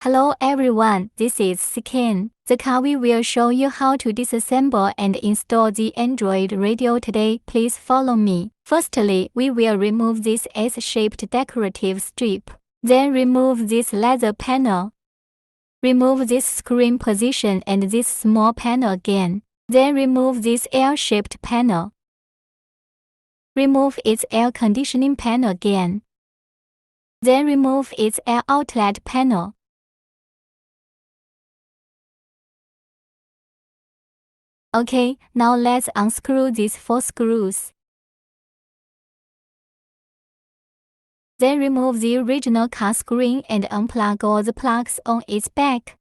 Hello everyone, this is Seicane. The car we will show you how to disassemble and install the Android radio today. Please follow me. Firstly, we will remove this S-shaped decorative strip. Then remove this leather panel. Remove this screen position and this small panel again. Then remove this L-shaped panel. Remove its air conditioning panel again. Then remove its air outlet panel. Okay, now let's unscrew these 4 screws. Then remove the original car screen and unplug all the plugs on its back.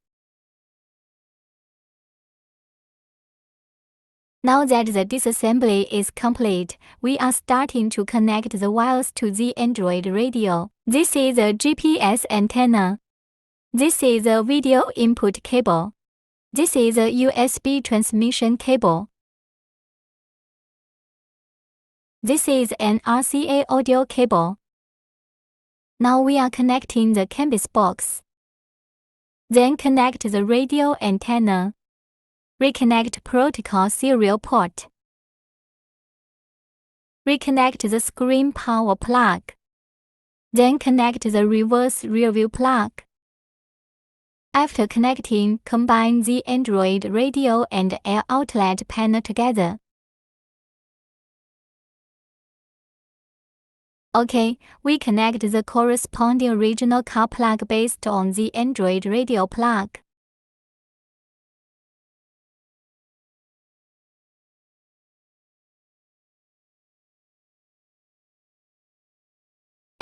Now that the disassembly is complete, we are starting to connect the wires to the Android radio. This is a GPS antenna. This is a video input cable. This is a USB transmission cable. This is an RCA audio cable. Now we are connecting the Canbus box. Then connect the radio antenna. Reconnect protocol serial port. Reconnect the screen power plug. Then connect the reverse rearview plug. After connecting, combine the Android radio and air outlet panel together. Okay, we connect the corresponding original car plug based on the Android radio plug.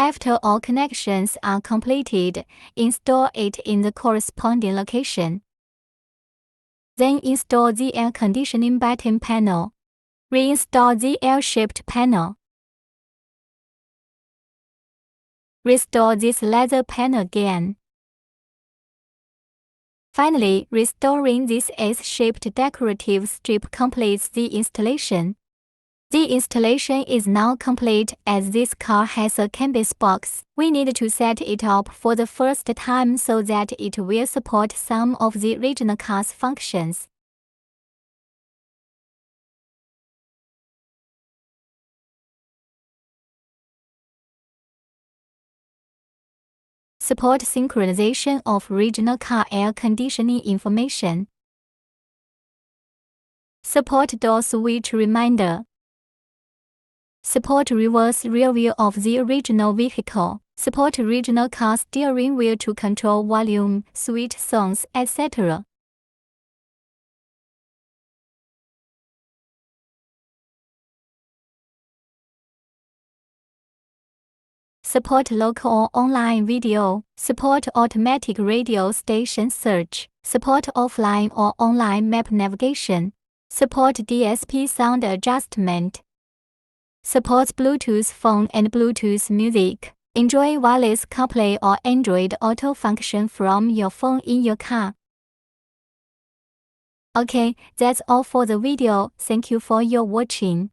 After all connections are completed, install it in the corresponding location. Then install the air conditioning button panel. Reinstall the L-shaped panel. Restore this leather panel again. Finally, restoring this S-shaped decorative strip completes the installation. The installation is now complete as this car has a Canbus box. We need to set it up for the first time so that it will support some of the original car's functions. Support synchronization of original car air conditioning information. Support door switch reminder. Support reverse rear view of the original vehicle. Support original car steering wheel to control volume, switch songs, etc. Support local or online video. Support automatic radio station search. Support offline or online map navigation. Support DSP sound adjustment. Supports Bluetooth phone and Bluetooth music. Enjoy wireless CarPlay or Android Auto function from your phone in your car. Okay, that's all for the video. Thank you for your watching.